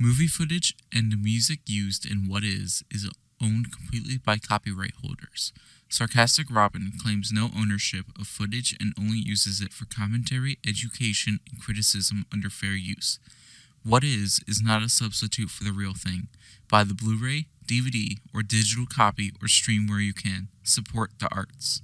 Movie footage and the music used in What Is owned completely by copyright holders. Sarcastic Robin claims no ownership of footage and only uses it for commentary, education, and criticism under fair use. What Is not a substitute for the real thing. Buy the Blu-ray, DVD, or digital copy or stream where you can. Support the arts.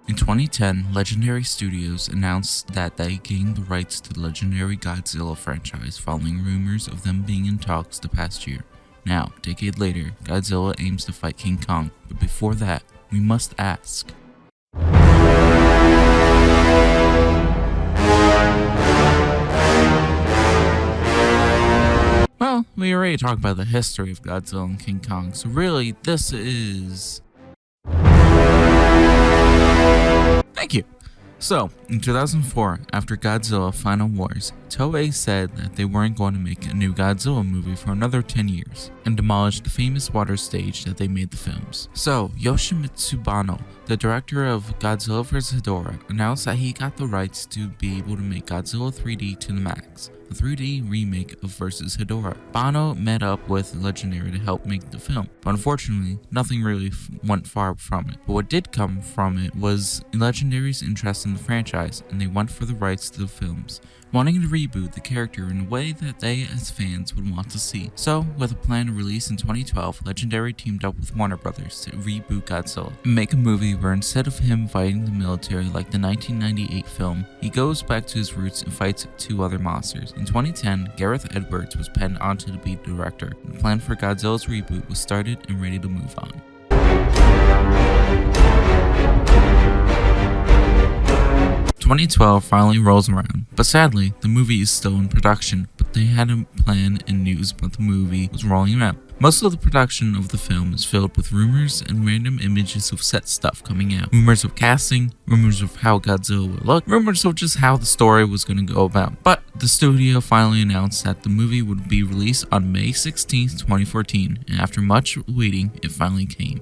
In 2010, Legendary Studios announced that they gained the rights to the legendary Godzilla franchise following rumors of them being in talks the past year. Now, a decade later, Godzilla aims to fight King Kong, but before that, we must ask. Well, we already talked about the history of Godzilla and King Kong, so really, this is... Thank you! So, in 2004, after Godzilla Final Wars, Toei said that they weren't going to make a new Godzilla movie for another 10 years, and demolished the famous water stage that they made the films. So, Yoshimitsu Banno, the director of Godzilla vs. Hedorah, announced that he got the rights to be able to make Godzilla 3D to the max, a 3D remake of vs. Hedorah. Banno met up with Legendary to help make the film, but unfortunately, nothing really went far from it. But what did come from it was Legendary's interest in the franchise, and they went for the rights to the films, wanting to reboot the character in a way that they as fans would want to see. So, with a plan to release in 2012, Legendary teamed up with Warner Brothers to reboot Godzilla and make a movie where instead of him fighting the military like the 1998 film, he goes back to his roots and fights two other monsters. In 2010, Gareth Edwards was penned onto to be director. The plan for Godzilla's reboot was started and ready to move on. 2012 finally rolls around, but sadly, the movie is still in production, but they had a plan and news about the movie was rolling out. Most of the production of the film is filled with rumors and random images of set stuff coming out. Rumors of casting, rumors of how Godzilla would look, rumors of just how the story was going to go about. But the studio finally announced that the movie would be released on May 16, 2014, and after much waiting, it finally came.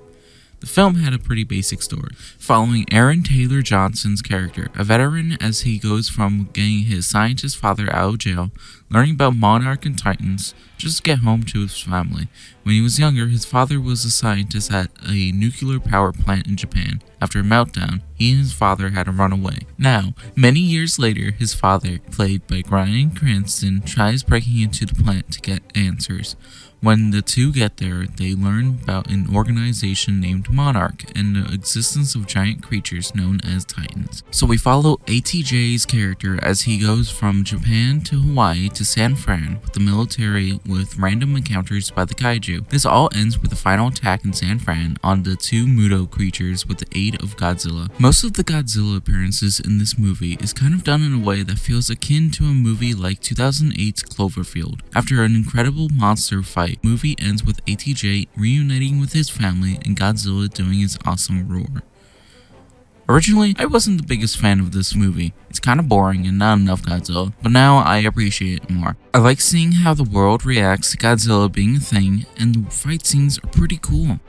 The film had a pretty basic story, following Aaron Taylor Johnson's character, a veteran as he goes from getting his scientist father out of jail, learning about Monarch and Titans, just to get home to his family. When he was younger, his father was a scientist at a nuclear power plant in Japan. After a meltdown, he and his father had to run away. Now, many years later, his father, played by Bryan Cranston, tries breaking into the plant to get answers. When the two get there, they learn about an organization named Monarch and the existence of giant creatures known as Titans. So we follow ATJ's character as he goes from Japan to Hawaii to San Fran with the military with random encounters by the kaiju. This all ends with a final attack in San Fran on the two Muto creatures with the aid of Godzilla. Most of the Godzilla appearances in this movie is kind of done in a way that feels akin to a movie like 2008's Cloverfield. After an incredible monster fight, movie ends with ATJ reuniting with his family and Godzilla doing his awesome roar. Originally, I wasn't the biggest fan of this movie. It's kind of boring and not enough Godzilla, but now I appreciate it more. I like seeing how the world reacts to Godzilla being a thing, and the fight scenes are pretty cool.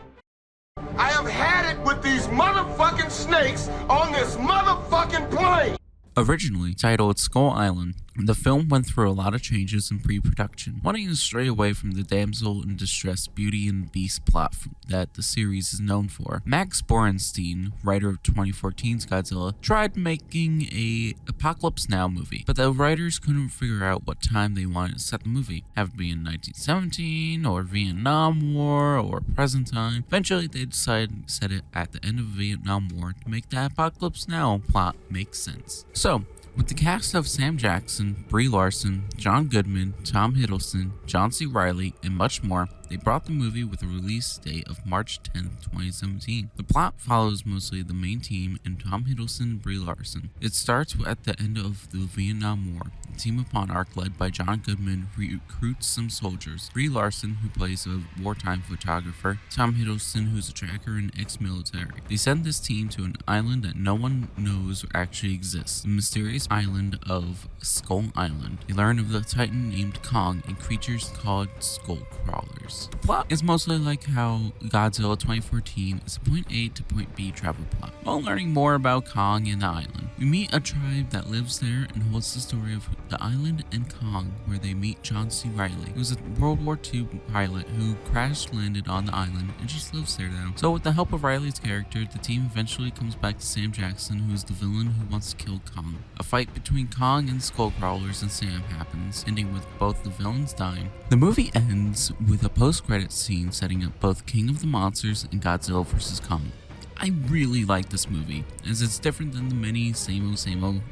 I have had it with these motherfucking snakes on this motherfucking plane! Originally titled Skull Island, the film went through a lot of changes in pre-production, wanting to stray away from the damsel in distress Beauty and the Beast plot that the series is known for. Max Borenstein, writer of 2014's Godzilla, tried making a Apocalypse Now movie, but the writers couldn't figure out what time they wanted to set the movie. Have it be in 1917, or Vietnam War, or present time. Eventually, they decided to set it at the end of the Vietnam War to make that Apocalypse Now plot make sense. So, with the cast of Sam Jackson, Brie Larson, John Goodman, Tom Hiddleston, John C. Reilly, and much more, they brought the movie with a release date of March 10, 2017. The plot follows mostly the main team and Tom Hiddleston and Brie Larson. It starts at the end of the Vietnam War. The a team of Monarch led by John Goodman recruits some soldiers. Brie Larson, who plays a wartime photographer, Tom Hiddleston, who's a tracker and ex-military. They send this team to an island that no one knows actually exists, the mysterious island of Skull Island. They learn of the titan named Kong and creatures called skull crawlers. The plot is mostly like how Godzilla 2014 is a point A to point B travel plot. While learning more about Kong and the island, we meet a tribe that lives there and holds the story of the island and Kong, where they meet John C. Reilly, who's a World War II pilot who crash-landed on the island and just lives there now. So with the help of Riley's character, the team eventually comes back to Sam Jackson, who's the villain who wants to kill Kong. A fight between Kong and Skullcrawlers and Sam happens, ending with both the villains dying. The movie ends with a post-credits scene setting up both King of the Monsters and Godzilla vs. Kong. I really like this movie, as it's different than the many same-o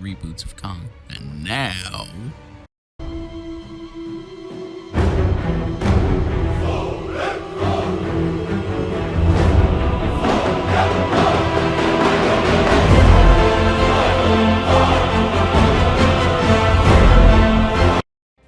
reboots of Kong. And now...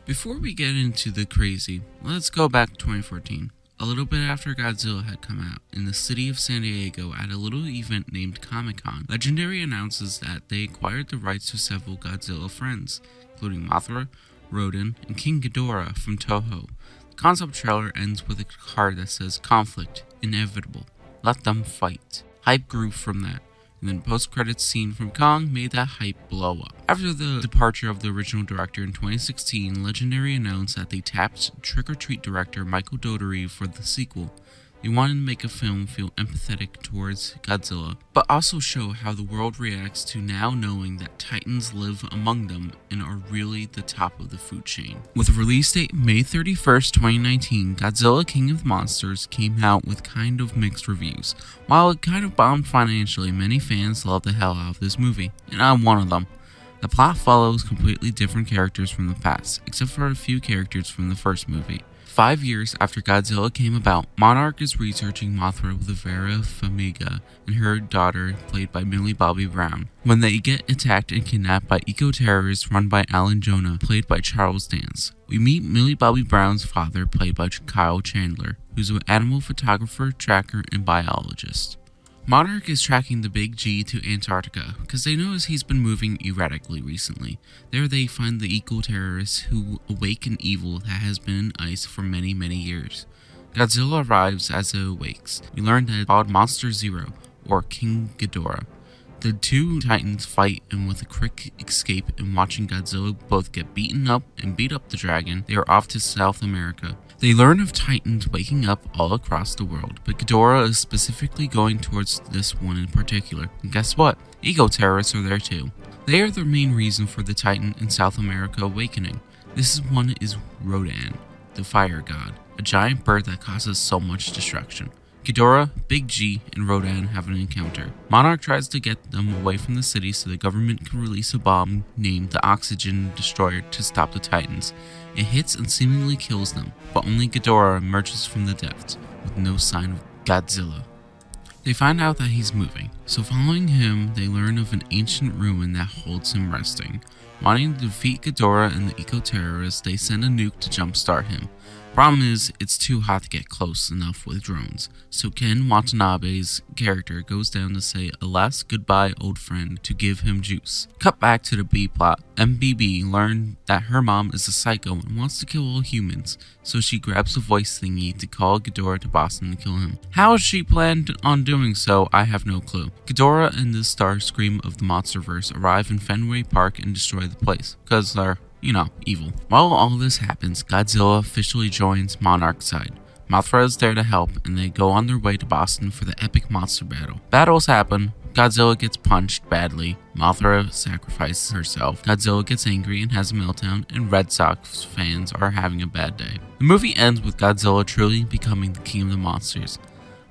Before we get into the crazy, let's go back to 2014. A little bit after Godzilla had come out, in the city of San Diego at a little event named Comic-Con, Legendary announces that they acquired the rights to several Godzilla friends, including Mothra, Rodan, and King Ghidorah from Toho. The concept trailer ends with a card that says, "Conflict, inevitable, let them fight." Hype grew from that, and then post-credits scene from Kong made that hype blow up. After the departure of the original director in 2016, Legendary announced that they tapped Trick or Treat director Michael Dougherty for the sequel. They wanted to make a film feel empathetic towards Godzilla, but also show how the world reacts to now knowing that titans live among them and are really the top of the food chain. With a release date May 31st, 2019, Godzilla King of the Monsters came out with kind of mixed reviews. While it kind of bombed financially, many fans loved the hell out of this movie, and I'm one of them. The plot follows completely different characters from the past, except for a few characters from the first movie. 5 years after Godzilla came about, Monarch is researching Mothra with Vera Farmiga and her daughter, played by Millie Bobby Brown, when they get attacked and kidnapped by eco-terrorists run by Alan Jonah, played by Charles Dance. We meet Millie Bobby Brown's father, played by Kyle Chandler, who's an animal photographer, tracker, and biologist. Monarch is tracking the Big G to Antarctica because they notice he's been moving erratically recently. There they find the eco-terrorists who awaken evil that has been in ice for many years. Godzilla arrives as it awakes. We learn that it's called Monster Zero, or King Ghidorah. The two titans fight, and with a quick escape and watching Godzilla both get beaten up and beat up the dragon, they are off to South America. They learn of titans waking up all across the world, but Ghidorah is specifically going towards this one in particular. And guess what? Eco-terrorists are there too. They are the main reason for the titan in South America awakening. This one is Rodan, the fire god, a giant bird that causes so much destruction. Ghidorah, Big G, and Rodan have an encounter. Monarch tries to get them away from the city so the government can release a bomb named the Oxygen Destroyer to stop the Titans. It hits and seemingly kills them, but only Ghidorah emerges from the depths, with no sign of Godzilla. They find out that he's moving, so following him, they learn of an ancient ruin that holds him resting. Wanting to defeat Ghidorah and the eco-terrorists, they send a nuke to jumpstart him. Problem is, it's too hot to get close enough with drones, so Ken Watanabe's character goes down to say a last goodbye old friend to give him juice. Cut back to the B-plot. MBB learned that her mom is a psycho and wants to kill all humans, so she grabs a voice thingy to call Ghidorah to Boston to kill him. How she planned on doing so, I have no clue. Ghidorah and the Starscream of the MonsterVerse arrive in Fenway Park and destroy the place, because they're evil. While all this happens, Godzilla officially joins Monarch's side. Mothra is there to help, and they go on their way to Boston for the epic monster battle. Battles happen. Godzilla gets punched badly. Mothra sacrifices herself. Godzilla gets angry and has a meltdown, and Red Sox fans are having a bad day. The movie ends with Godzilla truly becoming the king of the monsters.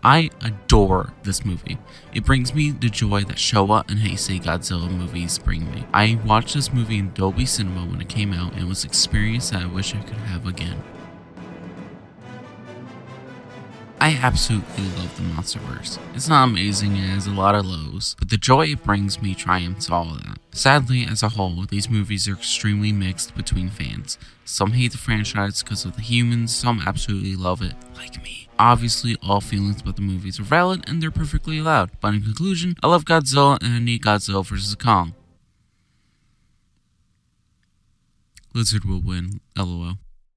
I adore this movie. It brings me the joy that Showa and Heisei Godzilla movies bring me. I watched this movie in Dolby Cinema when it came out, and it was an experience that I wish I could have again. I absolutely love the MonsterVerse. It's not amazing, it has a lot of lows, but the joy it brings me triumphs all of that. Sadly, as a whole, these movies are extremely mixed between fans. Some hate the franchise because of the humans, some absolutely love it, like me. Obviously, all feelings about the movies are valid and they're perfectly allowed, but in conclusion, I love Godzilla and I need Godzilla vs. Kong. Lizard will win, lol.